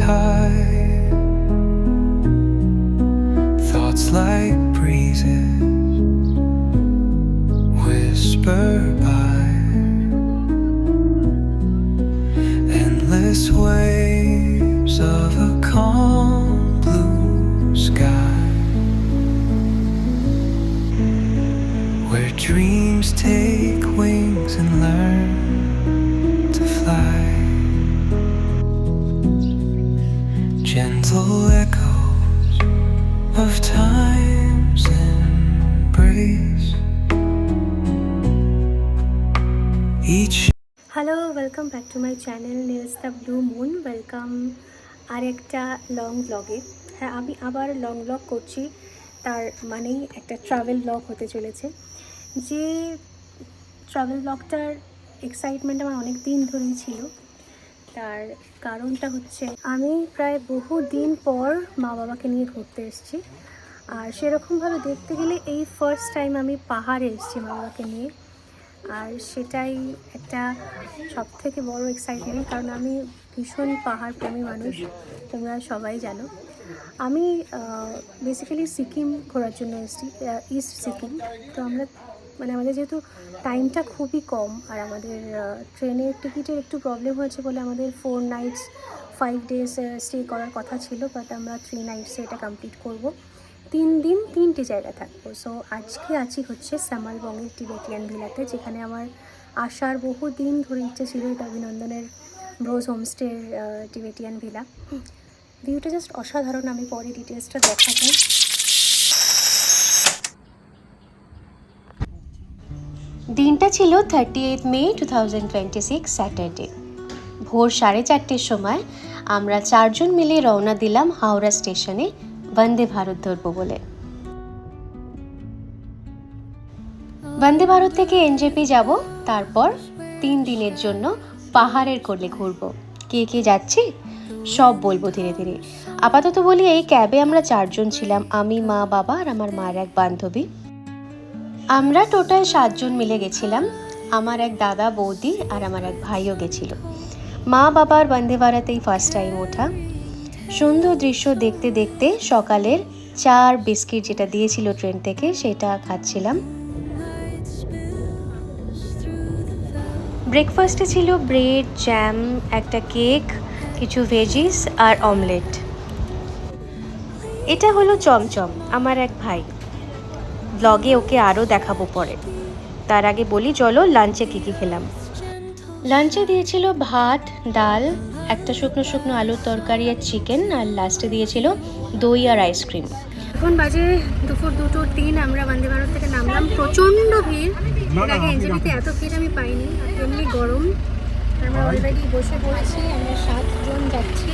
tide, thoughts like breezes whisper by, endless waves of a calm blue sky, where dreams take wings and learn to fly. Gentle echoes of time's embrace. Each hello, welcome back to my channel news the blue moon. Welcome আর একটা long ব্লগে। হ্যাঁ, আমি আবার long blog করছি, তার মানেই একটা ট্রাভেল ব্লগ হতে চলেছে। যে ট্রাভেল ব্লগটার এক্সাইটমেন্ট আমার অনেক দিন ধরেই ছিল। তার কারণটা হচ্ছে আমি প্রায় বহু দিন পর মা বাবাকে নিয়ে ঘুরতে এসেছি, আর সেরকমভাবে দেখতে গেলে এই ফার্স্ট টাইম আমি পাহাড়ে এসেছি মা বাবাকে নিয়ে। আর সেটাই একটা সবথেকে বড় এক্সাইটমেন্ট, কারণ আমি ভীষণ পাহাড় প্রেমী মানুষ, তোমরা সবাই জানো। আমি বেসিক্যালি সিকিম ঘোরার জন্য এসেছি, ইস্ট সিকিম। তো আমরা আমাদের যেহেতু টাইমটা খুবই কম, আর আমাদের ট্রেনের টিকিটের একটু প্রবলেম হয়েছে বলে আমাদের 4 nights 5 days স্টে করার কথা ছিল, বাট আমরা 3 nights এটা কমপ্লিট করব। 3 দিন 3টে জায়গা থাকবো। সো আজকে আছি হচ্ছে সামালবঙ্গের টিবেটিয়ান ভিলাতে, যেখানে আমার আসার বহু দিন ধরে ইচ্ছে ছিল। এটা অভিনন্দনের ব্রোজ হোমস্টের টিবেটিয়ান ভিলা। ভিউটা জাস্ট অসাধারণ, আমি পরে ডিটেলসটা দেখাবো। দিনটা ছিল 30 মে 2026 স্যাটারডে। ভোর 4:30টার সময় আমরা 4 জন মিলে রওনা দিলাম হাওড়া স্টেশনে বন্দে ভারত ধরবো বলে। বন্দে ভারত থেকে এনজেপি যাব, তারপর 3 দিনের জন্য পাহাড়ের কোলে ঘুরবো। কে কে যাচ্ছি সব বলবো ধীরে ধীরে। আপাতত বলি, এই ক্যাবে আমরা 4 জন ছিলাম, আমি, মা, বাবা আর আমার মায়ের এক বান্ধবী। আমরা টোটাল 7 জন মিলে গেছিলাম। আমার এক দাদা, বৌদি আর আমার এক ভাইও গেছিল। মা বাবার বন্দে ভারতেই ফার্স্ট টাইম ওঠা। সুন্দর দৃশ্য দেখতে দেখতে সকালের 4 বিস্কিট যেটা দিয়েছিল ট্রেন থেকে, সেটা খাচ্ছিলাম। ব্রেকফাস্টে ছিল ব্রেড, জ্যাম, একটা কেক, কিছু ভেজিস আর অমলেট। এটা হলো চমচম, আমার এক ভাই। ব্লগে ওকে আরও দেখাবো পরে। তার আগে বলি, চলো লাঞ্চে কী কী খেলাম। লাঞ্চে দিয়েছিল ভাত, ডাল, একটা শুকনো শুকনো আলুর তরকারি আর চিকেন, আর লাস্টে দিয়েছিল দই আর আইসক্রিম। এখন বাজে দুপুর 2:03। আমরা বন্দে ভারত থেকে নামলাম। প্রচণ্ড ভিড়, আগে এনজেপিতে এত ভিড় আমি পাইনি। এমনি গরম। আমরা অলরেডি বসে পড়েছি, আমরা 7 জন যাচ্ছি।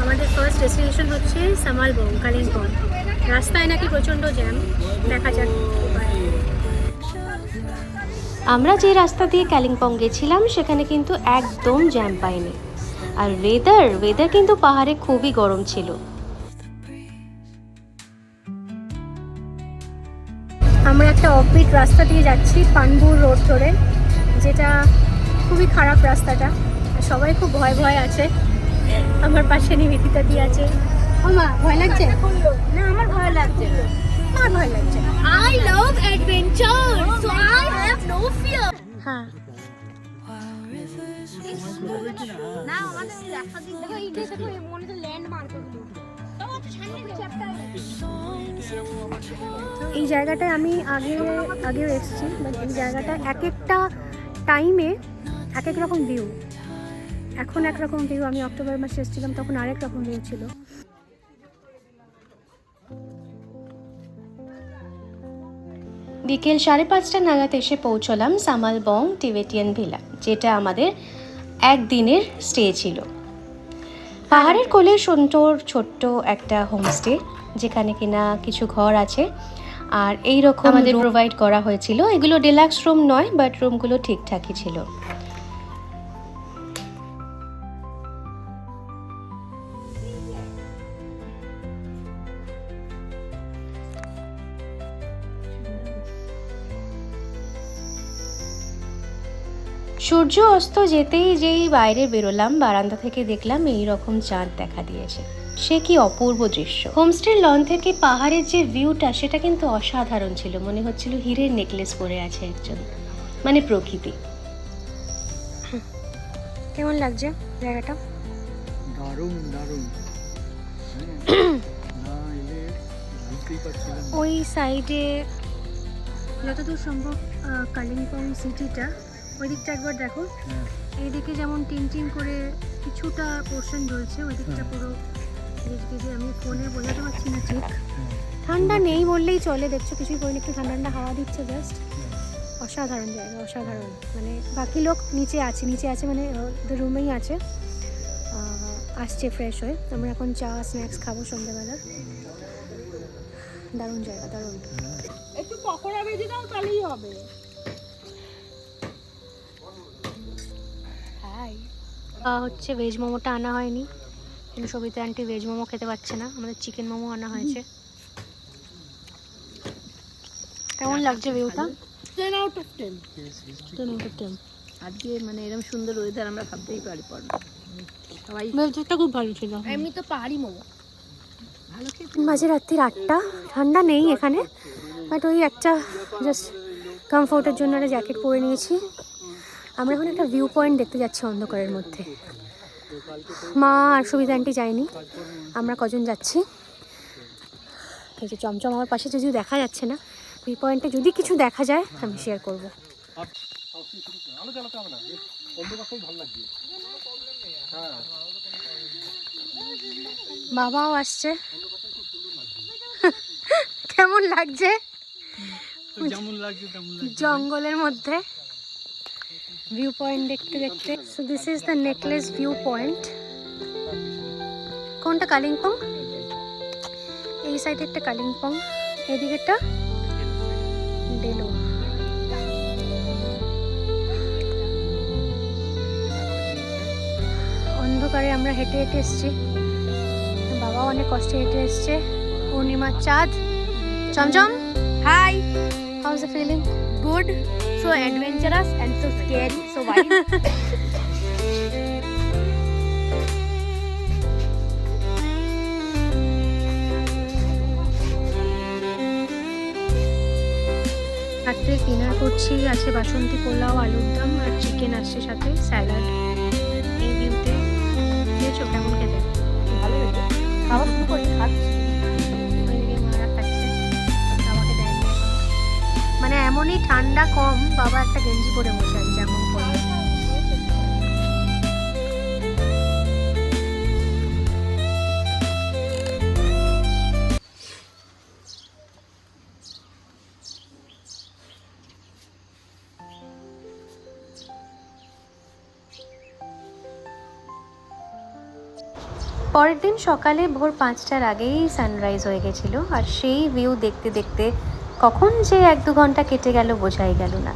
আমাদের ফার্স্ট ডেস্টিনেশন হচ্ছে সামালবং, কালিম্পং। রাস্তায় নাকি প্রচণ্ড জ্যাম, দেখা যাক। আমরা যে রাস্তা দিয়ে কালিম্পং গেছিলাম সেখানে কিন্তু একদম জ্যাম পাইনি। আর ওয়েদার কিন্তু পাহাড়ে খুবই গরম ছিল। আমরা একটা অফবিট রাস্তা দিয়ে যাচ্ছি, পানপুর রোড ধরে, যেটা খুবই খারাপ রাস্তাটা। সবাই খুব ভয় ভয় আছে। আমার পাশে নিবেদিতা দিয়ে আছে। আমার ভয় লাগছে না, আমার ভয় লাগছে, আমার ভয় লাগছে। I love adventure, so I have no fear. হ্যাঁ, না আমাদের রাস্তা দিয়ে দেখো, এই দেখো, এই মনে তো ল্যান্ডমার্ক হলো। এই জায়গাটায় আমি আগেও এসেছি, বাট এই জায়গাটা এক একটা টাইমে এক এক রকম ভিউ। এখন একরকম ভিউ, আমি অক্টোবর মাসে এসেছিলাম তখন আরেক রকম ভিউ ছিল। বিকেল 5:30 নাগাদ এসে পৌঁছলাম সামালবং টিবেটিয়ান ভিলা, যেটা আমাদের একদিনের স্টে ছিল। পাহাড়ের কোলে সুন্দর ছোট্ট একটা হোমস্টে, যেখানে কিনা কিছু ঘর আছে আর এইরকম আমাদের প্রোভাইড করা হয়েছিল। এগুলো ডিলাক্স রুম নয়, বাট রুমগুলো ঠিকঠাকই ছিল। সূর্য অস্ত যেতেই যেই বাইরে বেরোলাম, বারান্দা থেকে দেখলাম এই রকম চাঁদ দেখা দিয়েছে। সে কি অপূর্ব দৃশ্য! হোমস্টের লন থেকে পাহাড়ের যে ভিউটা, সেটা কিন্তু অসাধারণ ছিল। মনে হচ্ছিল হীরের নেকলেস পরে আছে একজন, মানে প্রকৃতি। কেমন লাগছে জায়গাটা? দারুণ দারুণ। না এলে বুঝতেই পারছিলাম না। ওই সাইডে যতদূর সম্ভব কালিম্পং সিটিটা, ওই দিকটা একবার দেখো। হ্যাঁ, এইদিকে যেমন টিন টিন করে কিছুটা পোর্শন জ্বলছে, ওই দিকটা পুরো গিজগিজে। আমি ফোনে বোঝাতে পারছি না ঠিক। হ্যাঁ, ঠান্ডা নেই বললেই চলে, দেখছো কিছুই পরিনি, একটু ঠান্ডা ঠান্ডা হাওয়া দিচ্ছে জাস্ট। হ্যাঁ। অসাধারণ জায়গা, অসাধারণ। মানে বাকি লোক নিচে আছে মানে ওদের রুমেই আছে, আসছে ফ্রেশ হয়ে। আমরা এখন চা স্ন্যাক্স খাবো সন্ধ্যেবেলা। দারুণ জায়গা, দারুণ। একটু পকোড়া ভেজে দাও, তাহলেই হবে। হচ্ছে ভেজ মোমোটা আনা হয়নি, কিন্তু সবিতা আন্টি ভেজ মোমো খেতে পারছে না, আমাদের চিকেন মোমো আনা হয়েছে। কেমন লাগছে ভিউটা? 10 out of 10। 10 out of 10। আজকে মানে এরকম সুন্দর ওয়েদার আমরা ভাবতেই পারি পর না। সবাই ওয়েদারটা খুব ভালো ছিল। এমনি তো পাহাড়ি মোমো ভালো খেতে। মাঝে রাত্রির 8টা, ঠান্ডা নেই এখানে, বাট ওই একটা জাস্ট কমফোর্টের জন্য একটা জ্যাকেট পরে নিয়েছি। আমরা এখন একটা ভিউ পয়েন্ট দেখতে যাচ্ছি অন্ধকারের মধ্যে। মা আর সবিতা আন্টি যায়নি, আমরা কজন যাচ্ছি। এই যে চমচম আমার পাশে, যদিও দেখা যাচ্ছে না। ভিউ পয়েন্টে যদি কিছু দেখা যায় আমি শেয়ার করব। বাবাও আসছে। কেমন লাগছে যেমন লাগছে তেমন লাগছে। জঙ্গলের মধ্যে ভিউ পয়েন্ট দেখতে দেখতে? So this is the necklace view point. কোনটা? কালিম্পং। এই সাইডে একটা কালিম্পং, এদিকেরটা ডেলো। অন্ধকারে আমরা হেঁটে হেঁটে এসছি, বাবা অনেক কষ্টে হেঁটে এসছে। পূর্ণিমার চাঁদ। Chomchom, hi, how is the feeling? Good, so adventurous and so scary, so wild. রাত্রে ডিনার করছি, আছে বাসন্তী পোলাও, আলুর দম আর চিকেন আসছে, সাথে স্যালাড। এই ভিউতে খেয়েছো? কেমন খেতে? ভালো হয়েছে, খাওয়া শুরু করে খাচ্ছি। ওইদিকে মারা খাচ্ছে, আমাকে দেয়নি এখন। মানে এমনই ঠান্ডা কম, বাবা একটা গেঞ্জি পরে বসে আছে যেমন করে। পরের দিন সকালে ভোর 5টার আগেই সানরাইজ হয়ে গেছিলো, আর সেই ভিউ দেখতে দেখতে কখন যে 1-2 ঘন্টা কেটে গেল বোঝাই গেল না।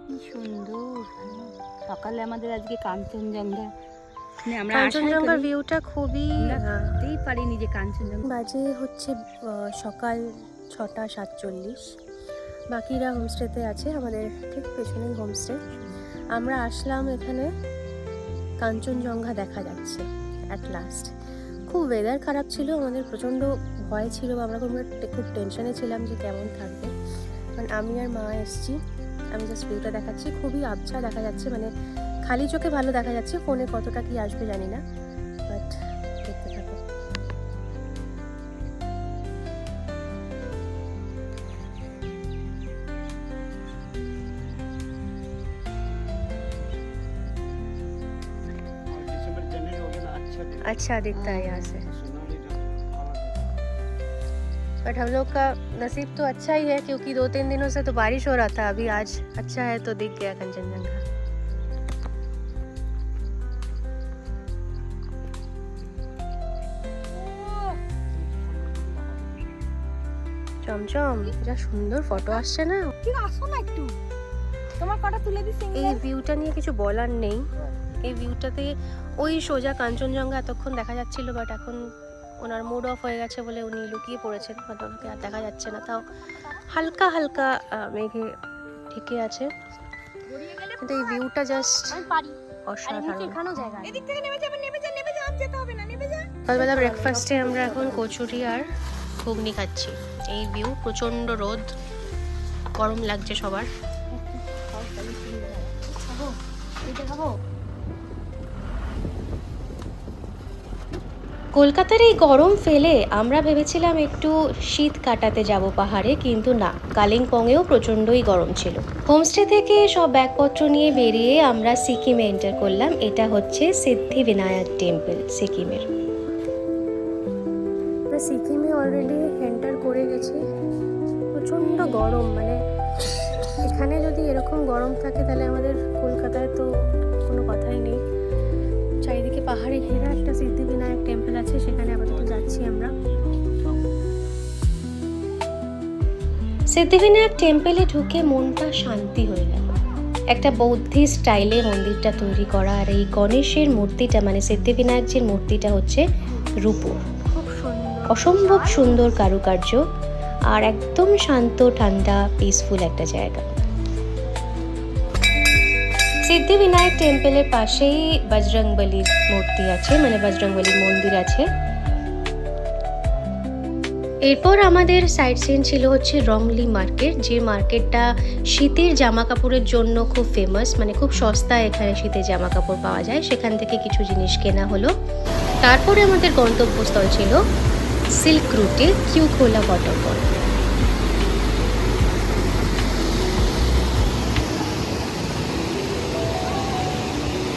কি সুন্দর! সকালে আমাদের আজকে কাঞ্চনজঙ্ঘা, মানে আমরা কাঞ্চনজঙ্ঘার ভিউটা খুবই ভাবতেই পারিনি যে কাঞ্চনজঙ্ঘা। বাজে হচ্ছে সকাল 6:47। বাকিরা হোমস্টেতে আছে, আমাদের ঠিক পেছনেই হোমস্টে। আমরা আসলাম এখানে, কাঞ্চনজঙ্ঘা দেখা যাচ্ছে অ্যাট লাস্ট। খুব ওয়েদার খারাপ ছিল, আমাদের প্রচণ্ড ভয় ছিল, আমরা খুব টেনশনে ছিলাম যে কেমন থাকবে। কারণ আমি আর মা এসছি, আমি জাস্ট ভিউটা দেখাচ্ছি, খুবই আবছা দেখা যাচ্ছে, মানে খালি চোখে ভালো দেখা যাচ্ছে, ফোনে কতটা কি আসবে জানি না, বাট দেখতে থাকো। अच्छा दिखता है यहाँ से, बट हम लोग का नसीब तो अच्छा ही है, क्योंकि 2-3 दिनों से तो बारिश हो रहा था, अभी आज अच्छा है तो दिख गया कंचनजंगा। চমচম, যা সুন্দর ফটো আসছে না। ঠিক আসো না একটু, তোমার কটা তুলে দিছি। এই ভিউটা নিয়ে কিছু বলার নেই, এই ভিউটাতে ওই সোজা কাঞ্চনজঙ্ঘা এতক্ষণ দেখা যাচ্ছিল, বাট এখন ওনার মুড অফ হয়ে গেছে বলে উনি লুকিয়ে পড়েছেন, মানে ওনাকে আর দেখা যাচ্ছে না। তাও হালকা হালকা মেঘে ঢেকে আছে, কিন্তু এই ভিউটা জাস্ট অসাধারণ। সকালবেলা ব্রেকফাস্টে আমরা এখন কচুরি আর ঘুগনি খাচ্ছি। এই ভিউ, প্রচণ্ড রোদ, গরম লাগছে সবার। কলকাতার এই গরম ফেলে আমরা ভেবেছিলাম একটু শীত কাটাতে যাব পাহাড়ে, কিন্তু না, কালিম্পংয়েও প্রচণ্ডই গরম ছিল। হোমস্টে থেকে সব ব্যাগপত্র নিয়ে বেরিয়ে আমরা সিকিমে এন্টার করলাম। এটা হচ্ছে সিদ্ধি বিনায়ক টেম্পল সিকিমের। সিকিমে অলরেডি এন্টার করে গেছি। প্রচণ্ড গরম, মানে এখানে যদি এরকম গরম থাকে তাহলে আমাদের কলকাতায় তো কোনো কথাই নেই। চারিদিকে পাহাড়ে ঘেরা একটা সিদ্ধিবিনায়ক টেম্পল আছে, সেখানে আপাতত যাচ্ছি আমরা। সিদ্ধিবিনায়ক টেম্পলে ঢুকে মনটা শান্তি হয়ে গেল। একটা বৌদ্ধিস্ট স্টাইলে মন্দিরটা তৈরি করা, আর এই গণেশের মূর্তিটা, মানে সিদ্ধিবিনায়কজির মূর্তিটা হচ্ছে রূপোর। অসম্ভব সুন্দর কারুকার্য, আর একদম শান্ত ঠান্ডা পিসফুল একটা জায়গা। সিদ্ধিবিনায়ক টেম্পলের পাশেই বজরংবলীর মূর্তি আছে, মানে বজরংবলীর মন্দির আছে। এরপর আমাদের সাইট সিন ছিল হচ্ছে রংলি মার্কেট, যে মার্কেটটা শীতের জামা কাপড়ের জন্য খুব ফেমাস, মানে খুব সস্তা এখানে শীতের জামা কাপড় পাওয়া যায়। সেখান থেকে কিছু জিনিস কেনা হলো। তারপরে আমাদের গন্তব্যস্থল ছিল সিল্ক রুটে কিউখোলা ওয়াটারফল।